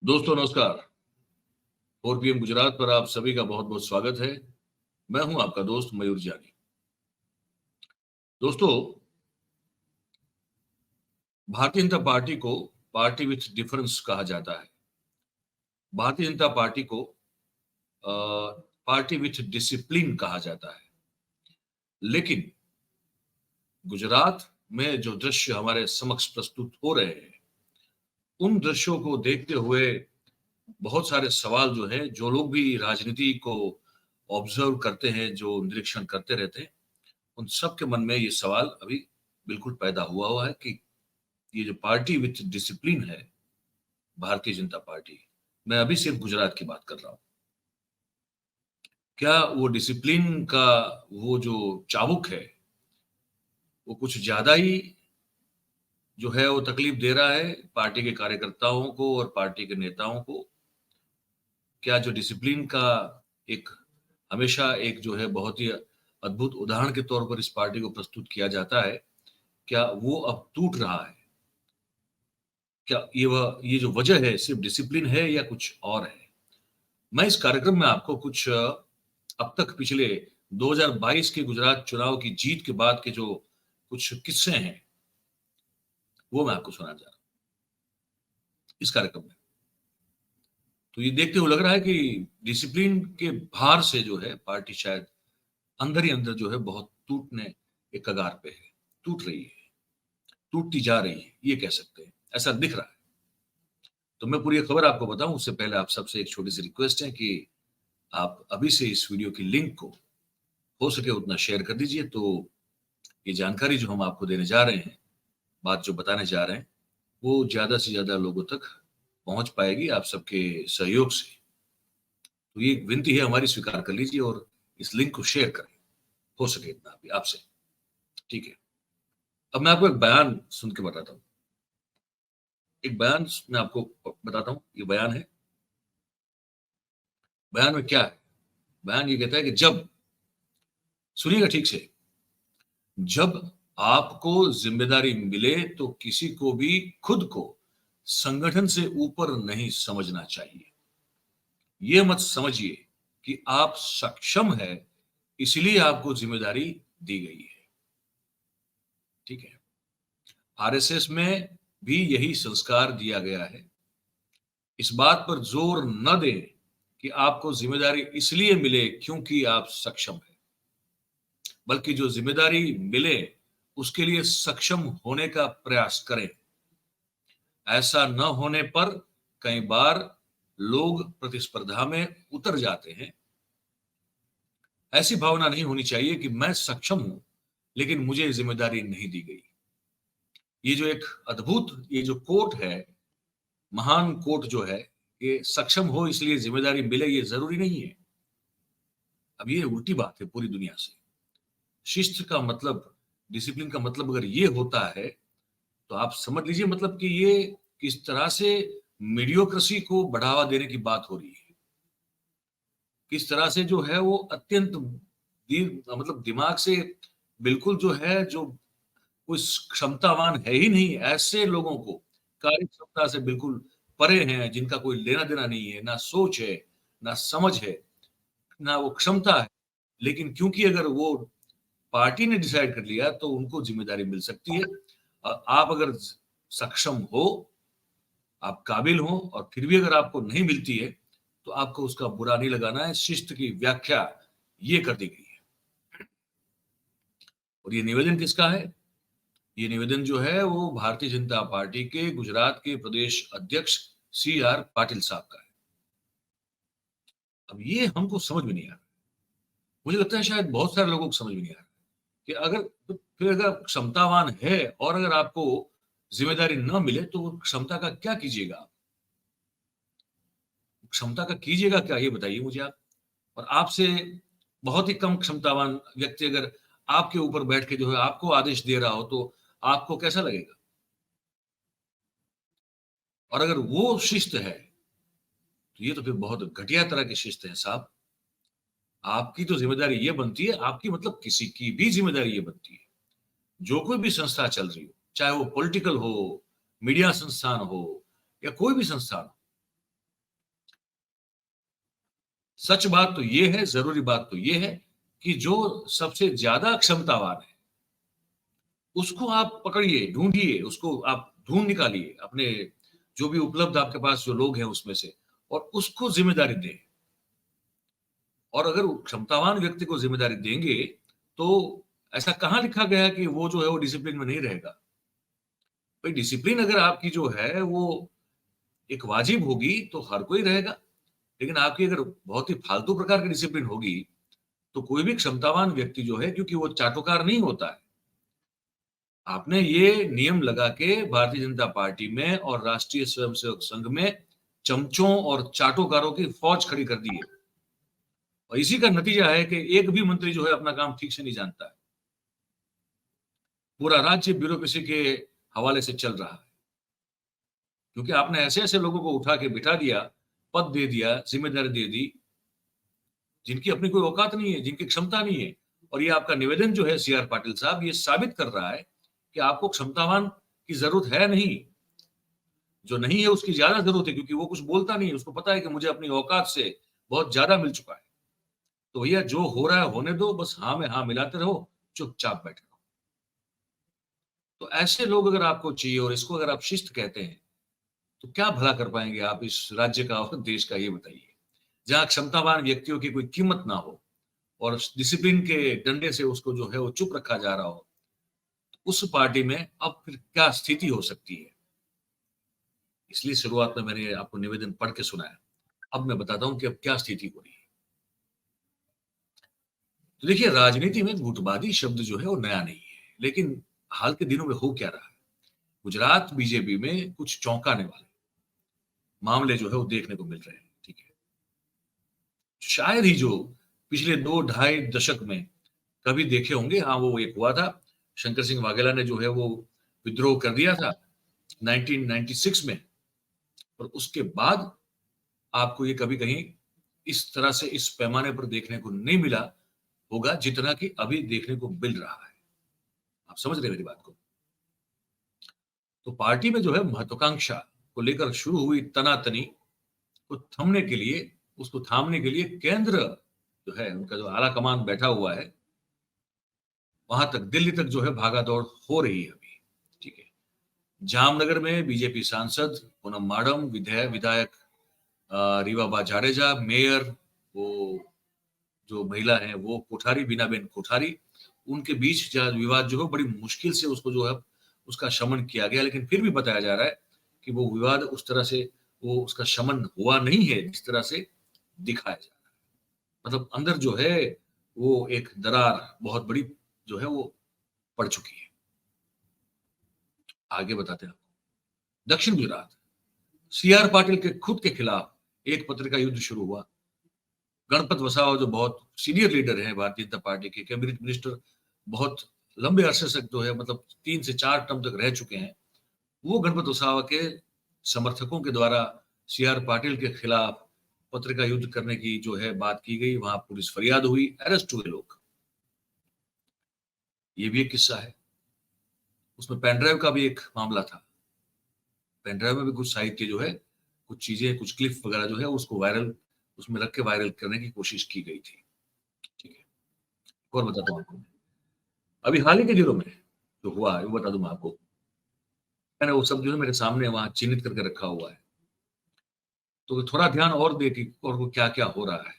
दोस्तों नमस्कार। 4 PM गुजरात पर आप सभी का बहुत बहुत स्वागत है। मैं हूं आपका दोस्त मयूर जानी। दोस्तों, भारतीय जनता पार्टी को पार्टी विथ डिफरेंस कहा जाता है। भारतीय जनता पार्टी को पार्टी विथ डिसिप्लिन कहा जाता है। लेकिन गुजरात में जो दृश्य हमारे समक्ष प्रस्तुत हो रहे हैं, उन दृश्यों को देखते हुए बहुत सारे सवाल जो है, जो लोग भी राजनीति को ऑब्जर्व करते हैं, जो निरीक्षण करते रहते हैं, उन सबके मन में ये सवाल अभी बिल्कुल पैदा हुआ है कि ये जो पार्टी विथ डिसिप्लिन है, भारतीय जनता पार्टी, मैं अभी सिर्फ गुजरात की बात कर रहा हूं, क्या वो डिसिप्लिन का वो जो चाबुक है, वो कुछ ज्यादा ही जो है वो तकलीफ दे रहा है पार्टी के कार्यकर्ताओं को और पार्टी के नेताओं को? क्या जो डिसिप्लिन का एक हमेशा एक जो है बहुत ही अद्भुत उदाहरण के तौर पर इस पार्टी को प्रस्तुत किया जाता है, क्या वो अब टूट रहा है? क्या ये जो वजह है सिर्फ डिसिप्लिन है या कुछ और है? मैं इस कार्यक्रम में आपको कुछ अब तक पिछले 2022 के गुजरात चुनाव की जीत के बाद के जो कुछ किस्से हैं, वो मैं आपको सुनाना चाह रहा हूं इस कार्यक्रम में। तो ये देखते हुए लग रहा है कि डिसिप्लिन के भार से जो है पार्टी शायद अंदर ही अंदर जो है बहुत टूटने के कगार पे है, टूट रही है, टूटती जा रही है, ये कह सकते हैं, ऐसा दिख रहा है। तो मैं पूरी खबर आपको बताऊं उससे पहले आप सबसे एक छोटी सी रिक्वेस्ट है कि आप अभी से इस वीडियो की लिंक को हो सके उतना शेयर कर दीजिए, तो ये जानकारी जो हम आपको देने जा रहे हैं, बात जो बताने जा रहे हैं, वो ज्यादा से ज्यादा लोगों तक पहुंच पाएगी आप सबके सहयोग से। तो ये एक विनती है हमारी, स्वीकार कर लीजिए और इस लिंक को शेयर करें, हो सके इतना भी आपसे, ठीक है? अब मैं आपको एक बयान सुन के बताता हूँ। एक बयान मैं आपको बताता हूँ, ये बयान है। बयान में क्या है? बयान ये कहता है कि जब, सुनिएगा ठीक से, जब आपको जिम्मेदारी मिले तो किसी को भी खुद को संगठन से ऊपर नहीं समझना चाहिए। ये मत समझिए कि आप सक्षम है इसलिए आपको जिम्मेदारी दी गई है, ठीक है? आरएसएस में भी यही संस्कार दिया गया है। इस बात पर जोर न दें कि आपको जिम्मेदारी इसलिए मिले क्योंकि आप सक्षम है, बल्कि जो जिम्मेदारी मिले उसके लिए सक्षम होने का प्रयास करें। ऐसा न होने पर कई बार लोग प्रतिस्पर्धा में उतर जाते हैं। ऐसी भावना नहीं होनी चाहिए कि मैं सक्षम हूं लेकिन मुझे जिम्मेदारी नहीं दी गई। ये जो एक अद्भुत ये जो कोट है, महान कोट जो है, ये सक्षम हो इसलिए जिम्मेदारी मिले ये जरूरी नहीं है। अब ये उल्टी बात है पूरी दुनिया से। शिस्त का मतलब, डिसिप्लिन का मतलब अगर ये होता है तो आप समझ लीजिए मतलब कि ये किस तरह से मीडियोक्रेसी को बढ़ावा देने की बात हो रही है। किस तरह से जो है वो अत्यंत मतलब दिमाग से बिल्कुल जो है, जो कोई क्षमतावान है ही नहीं, ऐसे लोगों को, कार्य क्षमता से बिल्कुल परे हैं, जिनका कोई लेना देना नहीं है, ना सोच है, ना समझ है, ना वो क्षमता है। लेकिन क्योंकि अगर वो पार्टी ने डिसाइड कर लिया तो उनको जिम्मेदारी मिल सकती है। आप अगर सक्षम हो, आप काबिल हो और फिर भी अगर आपको नहीं मिलती है तो आपको उसका बुरा नहीं लगाना है। शिस्त की व्याख्या ये कर दी गई है। और ये निवेदन किसका है? ये निवेदन जो है वो भारतीय जनता पार्टी के गुजरात के प्रदेश अध्यक्ष CR पाटिल साहब का है। अब ये हमको समझ में नहीं आ रहा। मुझे लगता है शायद बहुत सारे लोगों को समझ में नहीं आ रहा कि अगर तो फिर अगर क्षमतावान है और अगर आपको जिम्मेदारी न मिले तो वो क्षमता का क्या कीजिएगा आप? क्षमता का कीजिएगा क्या, ये बताइए मुझे आप। और आपसे बहुत ही कम क्षमतावान व्यक्ति अगर आपके ऊपर बैठ के जो है आपको आदेश दे रहा हो तो आपको कैसा लगेगा? और अगर वो शिस्त है तो ये तो फिर बहुत घटिया तरह की शिस्त है साहब। आपकी तो जिम्मेदारी ये बनती है, आपकी मतलब किसी की भी जिम्मेदारी ये बनती है, जो कोई भी संस्था चल रही हो, चाहे वो पॉलिटिकल हो, मीडिया संस्थान हो या कोई भी संस्थान हो, सच बात तो ये है, जरूरी बात तो ये है कि जो सबसे ज्यादा क्षमतावान है उसको आप पकड़िए, ढूंढिए, उसको आप ढूंढ निकालिए, अपने जो भी उपलब्ध आपके पास जो लोग हैं उसमें से, और उसको जिम्मेदारी दें। और अगर क्षमतावान व्यक्ति को जिम्मेदारी देंगे तो ऐसा कहाँ लिखा गया है कि वो जो है वो डिसिप्लिन में नहीं रहेगा? भाई डिसिप्लिन अगर आपकी जो है वो एक वाजिब होगी तो हर कोई रहेगा, लेकिन आपकी अगर बहुत ही फालतू प्रकार की डिसिप्लिन होगी तो कोई भी क्षमतावान व्यक्ति जो है, क्योंकि वो चाटुकार नहीं होता है। आपने ये नियम लगा के भारतीय जनता पार्टी में और राष्ट्रीय स्वयंसेवक संघ में चमचों और चाटुकारों की फौज खड़ी कर दी है, और इसी का नतीजा है कि एक भी मंत्री जो है अपना काम ठीक से नहीं जानता है। पूरा राज्य ब्यूरोक्रेसी के हवाले से चल रहा है, क्योंकि आपने ऐसे ऐसे लोगों को उठा के बिठा दिया, पद दे दिया, जिम्मेदारी दे दी, जिनकी अपनी कोई औकात नहीं है, जिनकी क्षमता नहीं है। और ये आपका निवेदन जो है सीआर पाटिल साहब, ये साबित कर रहा है कि आपको क्षमतावान की जरूरत है नहीं, जो नहीं है उसकी ज्यादा जरूरत है, क्योंकि वो कुछ बोलता नहीं है, उसको पता है कि मुझे अपनी औकात से बहुत ज्यादा मिल चुका है। तो भैया जो हो रहा है होने दो, बस हाँ में हाँ मिलाते रहो, चुपचाप बैठे रहो। तो ऐसे लोग अगर आपको चाहिए और इसको अगर आप शिस्त कहते हैं, तो क्या भला कर पाएंगे आप इस राज्य का और देश का, ये बताइए। जहां क्षमतावान व्यक्तियों की कोई कीमत ना हो और डिसिप्लिन के डंडे से उसको जो है वो चुप रखा जा रहा हो, तो उस पार्टी में अब फिर क्या स्थिति हो सकती है। इसलिए शुरुआत में मैंने आपको निवेदन पढ़ के सुनाया। अब मैं बताता हूं कि अब क्या स्थिति हो रही है। तो देखिए, राजनीति में गुटबाजी शब्द जो है वो नया नहीं है, लेकिन हाल के दिनों में हो क्या रहा है, गुजरात बीजेपी में कुछ चौंकाने वाले मामले जो है वो देखने को मिल रहे हैं। ठीक है, शायद ही जो पिछले 2 ढाई दशक में कभी देखे होंगे। हाँ, वो एक हुआ था, शंकर सिंह वाघेला ने जो है वो विद्रोह कर दिया था 1996 में, और उसके बाद आपको ये कभी कहीं इस तरह से इस पैमाने पर देखने को नहीं मिला होगा जितना कि अभी देखने को मिल रहा है। आप समझ रहे हैं मेरी बात को? तो पार्टी में जो है महत्वाकांक्षा को लेकर शुरू हुई तनातनी को थमने के लिए, उसको थामने के लिए केंद्र जो है उनका जो आला कमान बैठा हुआ है, वहां तक दिल्ली तक जो है भागा दौड़ हो रही है अभी। ठीक है, जामनगर में बीजेपी सांसद पूनम माडम, विधायक रीवाबा जाडेजा, मेयर वो जो महिला है वो कोठारी, बीनाबेन कोठारी, उनके बीच विवाद जो है बड़ी मुश्किल से उसको जो है उसका शमन किया गया, लेकिन फिर भी बताया जा रहा है कि वो विवाद उस तरह से वो उसका शमन हुआ नहीं है जिस तरह से दिखाया जा रहा है। मतलब अंदर जो है वो एक दरार बहुत बड़ी जो है वो पड़ चुकी है। आगे बताते हैं आपको। दक्षिण गुजरात, सीआर पाटिल के खुद के खिलाफ एक पत्रिका युद्ध शुरू हुआ। गणपत वसावा जो बहुत सीनियर लीडर हैं भारतीय जनता पार्टी के, कैबिनेट मिनिस्टर बहुत लंबे अरसे से जो है मतलब 3 से 4 टर्म तक रह चुके हैं, वो गणपत वसावा के समर्थकों के द्वारा सीआर पाटिल के खिलाफ पत्रिका युद्ध करने की जो है बात की गई। वहां पुलिस फरियाद हुई, अरेस्ट हुए लोग। ये भी एक किस्सा है। उसमें पेनड्राइव का भी एक मामला था। पेनड्राइव में भी कुछ साहित्य जो है, कुछ चीजें, कुछ क्लिप वगैरह जो है उसको वायरल, उसमें रख के वायरल करने की कोशिश की गई थी। ठीक है, और बताता हूँ आपको। अभी हाल ही के दिनों में जो हुआ है वो बता दूं मैं आपको। मैंने वो सब जो है मेरे सामने वहां चिन्हित करके रखा हुआ है, तो थोड़ा ध्यान और दे कि और वो क्या क्या हो रहा है।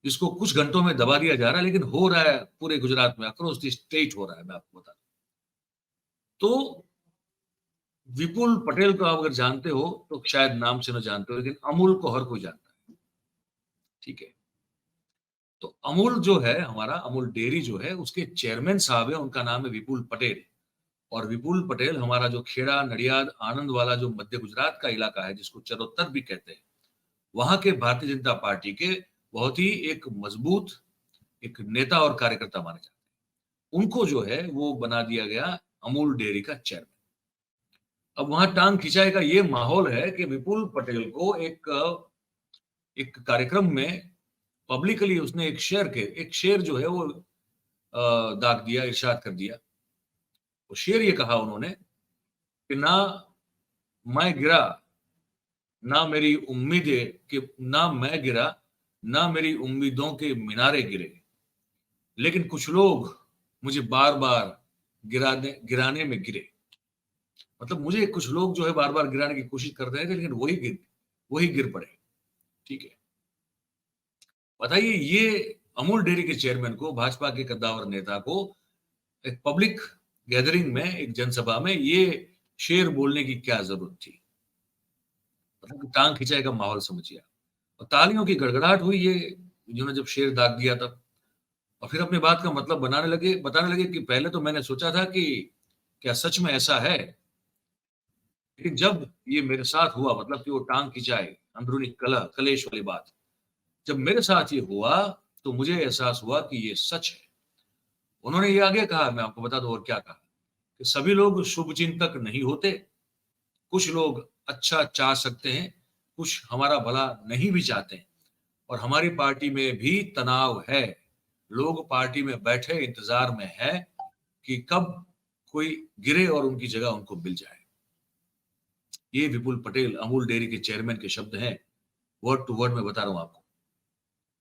इसको कुछ घंटों में दबा दिया जा रहा है, लेकिन हो रहा है पूरे गुजरात में, अक्रॉस द स्टेट हो रहा है। मैं आपको बता दूं तो विपुल पटेल को आप अगर जानते हो तो शायद नाम से न जानते हो, लेकिन अमूल को हर कोई जानता है। ठीक है, तो अमूल जो है हमारा, अमूल डेयरी जो है उसके चेयरमैन साहब है, उनका नाम है विपुल पटेल। और विपुल पटेल हमारा जो खेड़ा, नडियाद, आनंद वाला जो मध्य गुजरात का इलाका है जिसको चरोत्तर भी कहते हैं, वहां के भारतीय जनता पार्टी के बहुत ही एक मजबूत एक नेता और कार्यकर्ता माने जाते हैं। उनको जो है वो बना दिया गया अमूल डेयरी का चेयरमैन। अब वहां टांग खिंचाई का ये माहौल है कि विपुल पटेल को एक कार्यक्रम में पब्लिकली उसने एक शेर जो है वो दाग दिया, इरशाद कर दिया। वो शेर ये कहा उन्होंने कि ना मैं गिरा, ना मेरी उम्मीद है कि ना मैं गिरा, ना मेरी उम्मीदों के मीनारे गिरे, लेकिन कुछ लोग मुझे बार-बार गिराने में गिरे। मतलब मुझे कुछ लोग जो है बार-बार गिराने की कोशिश कर रहे थे, लेकिन वही गिर पड़े। ठीक है। बताइए ये अमूल डेयरी के चेयरमैन को, भाजपा के कद्दावर नेता को एक पब्लिक गैदरिंग में, एक जनसभा में ये शेर बोलने की क्या ज़रूरत थी? मतलब टाँग खिंचाई का माहौल समझिए आप। और तालियों की गड़गड़ाहट हुई ये इन्होंने जब शेर दाग दिया तब। और फिर अपनी बात का मतलब बताने लगे कि पहले तो मैंने सोचा था कि क्या सच में ऐसा है? लेकिन जब ये मेरे साथ हुआ, मतलब कि वो टाँग खिंचाए, अंदरूनी कलेश वाली बात। जब मेरे साथ ये हुआ, तो मुझे एहसास हुआ कि ये सच है। उन्होंने ये आगे कहा, मैं आपको बता दूँ और क्या कहा, कि सभी लोग शुभचिंतक नहीं होते। कुछ लोग अच्छा चाह सकते हैं, कुछ हमारा भला नहीं भी चाहते हैं। और हमारी पार्टी में भी तनाव है। लोग पार्टी में बैठे इंतज़ार में हैं कि कब कोई गिरे और उनकी जगह उनको मिल जाए। ये विपुल पटेल, अमूल डेयरी के चेयरमैन के शब्द हैं। वर्ड टू वर्ड मैं बता रहा हूँ आपको।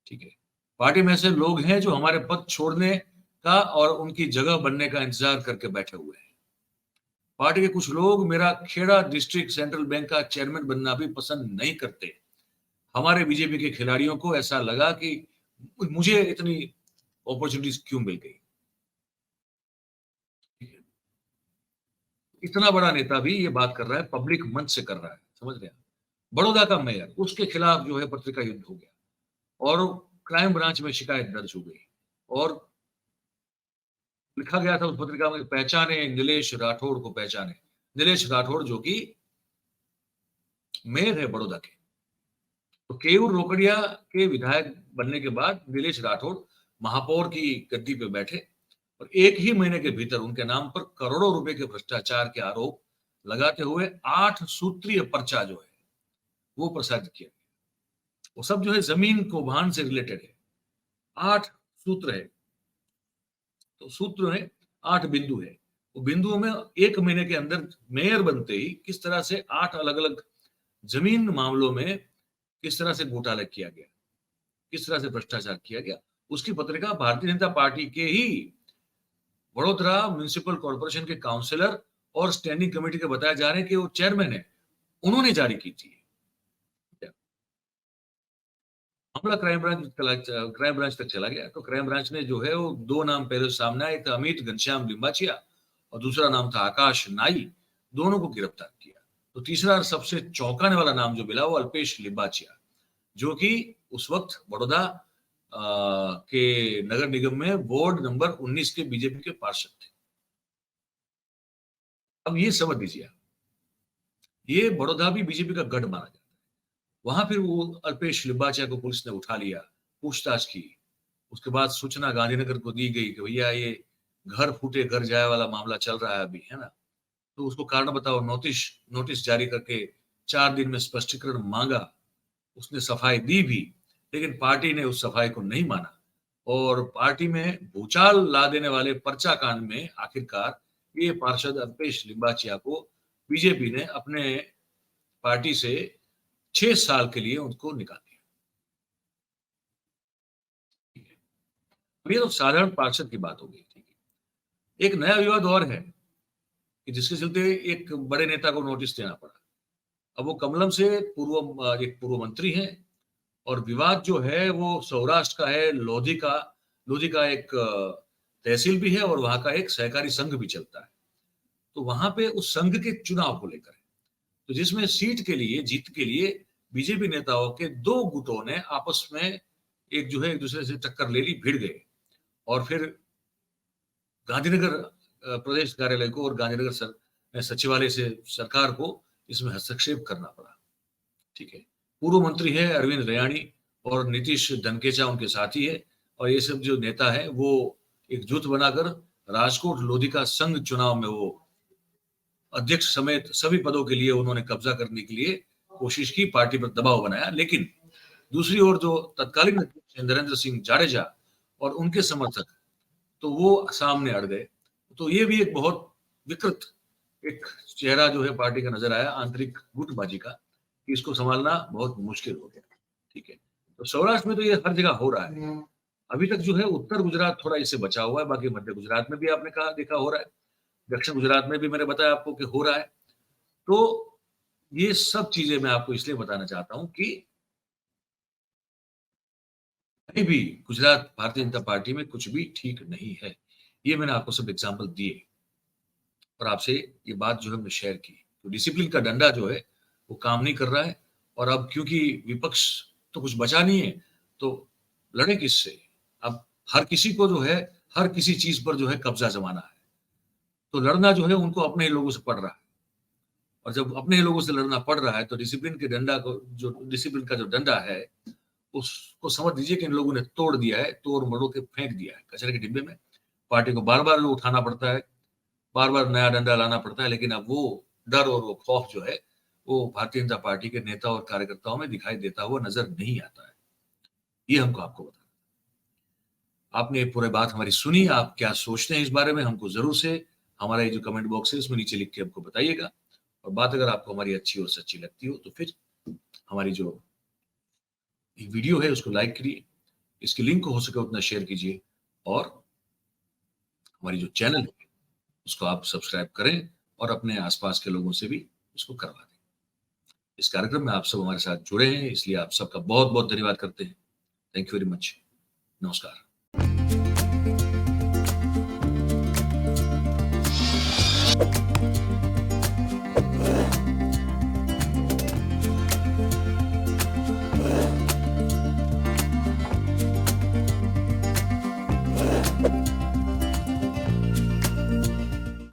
ठीक है। पार्टी में ऐसे लोग हैं जो हमारे पद छोड़ने का और उनकी जगह बनने का इंतज़ार करके बैठे हुए हैं। पार्टी के कुछ लोग मेरा खेड़ा डिस्ट्रिक्ट सेंट्रल बैंक का चेयरमैन बनना भी पसंद नहीं करते। हमारे बीजेपी के खिलाड़ियों को ऐसा लगा कि मुझे इतनी अपॉर्चुनिटीज़ क्यों मिल गई? इतना बड़ा नेता भी ये बात कर रहा है, पब्लिक मंच से कर रहा है, समझ रहे हैं आप? बड़ौदा का मेयर, उसके खिलाफ जो है पत्रिका युद्ध हो गया और क्राइम ब्रांच में शिकायत दर्ज हो गई और लिखा गया था उस पत्रिका में, पहचाने नीलेश राठौड़ को पहचाने। नीलेश राठौड़ जो कि मेयर है बड़ौदा के। तो केयूर रोकड़िया के विधायक बनने के बाद नीलेश राठौड़ महापौर की गद्दी पे बैठे और 1 ही महीने के भीतर उनके नाम पर करोड़ों रुपए के भ्रष्टाचार के आरोप लगाते हुए 8 सूत्रीय पर्चा जो है, वो प्रसारित किया। वो सब जो है ज़मीन कौभांड से रिलेटेड है। 8 सूत्र है। तो सूत्र है, 8 बिंदु है। वो बिंदुओं में 1 महीने के अंदर मेयर बनते ही किस तरह से 8 अलग-अलग ज़मीन मामलों में किस तरह से घोटाला किया गया, किस तरह से भ्रष्टाचार किया गया, उसकी पत्रिका भारतीय जनता पार्टी के ही वडोदरा म्युनिसिपल कॉर्पोरेशन के काउंसलर और स्टैंडिंग कमेटी के बताए जा रहे हैं कि वो चेयरमैन है, उन्होंने जारी की थी। मामला क्राइम ब्रांच तक चला गया, तो क्राइम ब्रांच ने जो है वो 2 नाम पहले सामने आए, एक था अमित घनश्याम लिंबाचिया और दूसरा नाम था आकाश नाई, दोनों को गिरफ्तार किया। तो तीसरा और सबसे चौंकाने वाला नाम जो मिला वो अल्पेश लिंबाचिया, जो कि उस वक्त बड़ौदा के नगर निगम में वार्ड नंबर 19 के बीजेपी के पार्षद थे। अब ये समझ लीजिए आप, ये बड़ौदा भी बीजेपी का गढ़ माना जाता है। वहां फिर वो अल्पेश लिंबाचिया को पुलिस ने उठा लिया, पूछताछ की। उसके बाद सूचना गांधीनगर को दी गई कि भैया ये घर फूटे घर जाए वाला मामला चल रहा है अभी, है ना? तो उसको कारण बताओ, नोटिस नोटिस जारी करके 4 दिन में स्पष्टीकरण मांगा। उसने सफाई दी भी, लेकिन पार्टी ने उस सफाई को नहीं माना और पार्टी में भूचाल ला देने वाले पर्चा कांड में आखिरकार ये पार्षद अल्पेश लिंबाचिया को बीजेपी ने अपने पार्टी से 6 साल के लिए उनको निकाल दिया। ठीक है। अब ये तो साधारण पार्षद की बात हो गई। ठीक है। एक नया विवाद और है कि जिसके चलते एक बड़े नेता को नोटिस देना पड़ा। अब वो कमलम से एक पूर्व मंत्री हैं और विवाद जो है वो सौराष्ट्र का है, लोधी का एक तहसील भी है और वहाँ का एक सहकारी संघ भी चलता है। तो वहाँ पे उस संघ के चुनाव को लेकर है। तो जिसमें सीट के लिए, जीत के लिए बीजेपी नेताओं के 2 गुटों ने आपस में एक जो है एक-दूसरे से टक्कर ले ली, भिड़ गए और फिर गांधीनगर प्रदेश कार्यालय को और गांधीनगर सचिवालय से सरकार को इसमें हस्तक्षेप करना पड़ा। ठीक है। पूर्व मंत्री है अरविंद रयाणी और नीतीश धनखेचा उनके साथी है और ये सब जो नेता है वो एक जुट बनाकर राजकोट लोधिका संघ चुनाव में वो अध्यक्ष समेत सभी पदों के लिए उन्होंने कब्जा करने के लिए कोशिश की, पार्टी पर दबाव बनाया। लेकिन दूसरी ओर जो तत्कालीन अध्यक्ष नरेंद्र सिंह जाडेजा और उनके समर्थक, तो वो सामने अड़ गए। तो ये भी एक बहुत विकृत एक चेहरा जो है पार्टी का नजर आया, आंतरिक गुटबाजी का, कि इसको संभालना बहुत मुश्किल हो गया। ठीक है। तो सौराष्ट्र में तो ये हर जगह हो रहा है। अभी तक जो है उत्तर गुजरात थोड़ा इससे बचा हुआ है, बाकी मध्य गुजरात में भी आपने कहा देखा हो रहा है, दक्षिण गुजरात में भी मैंने बताया आपको कि हो रहा है। तो ये सब चीजें मैं आपको इसलिए बताना चाहता हूं कि कहीं भी गुजरात भारतीय जनता पार्टी में कुछ भी ठीक नहीं है। ये मैंने आपको सब एग्जाम्पल दिए और आपसे ये बात जो है हमने शेयर की। तो डिसिप्लिन का डंडा जो है वो काम नहीं कर रहा है और अब क्योंकि विपक्ष तो कुछ बचा नहीं है, तो लड़े किससे? अब हर किसी को जो है हर किसी चीज पर जो है कब्जा जमाना है। तो लड़ना जो है उनको अपने ही लोगों से पड़ रहा है और जब अपने ही लोगों से लड़ना पड़ रहा है तो डिसिप्लिन के डंडा को जो डिसिप्लिन का जो डंडा है उसको समझ लीजिए कि इन लोगों ने तोड़ दिया है, तोड़ मरोड़ के फेंक दिया है कचरे के डिब्बे में। पार्टी को बार-बार उठाना पड़ता है, बार-बार नया डंडा लाना पड़ता है, लेकिन अब वो डर और वो खौफ जो है, वो भारतीय जनता पार्टी के नेता और कार्यकर्ताओं में दिखाई देता हुआ नज़र नहीं आता है। ये हमको आपको बताना। आपने पूरी बात हमारी सुनी, आप क्या सोचते हैं इस बारे में हमको ज़रूर से हमारा ये जो कमेंट बॉक्स है उसमें नीचे लिख के हमको बताइएगा और बात अगर आपको हमारी अच्छी और सच्ची लगती हो तो फिर हमारी जो ये वीडियो है उसको लाइक करिए, इसकी लिंक को हो सके उतना शेयर कीजिए और हमारी जो चैनल है उसको आप सब्सक्राइब करें और अपने आसपास के लोगों से भी उसको करवा दें। इस कार्यक्रम में आप सब हमारे साथ जुड़े हैं इसलिए आप सबका बहुत-बहुत धन्यवाद करते हैं। Thank you very much. नमस्कार।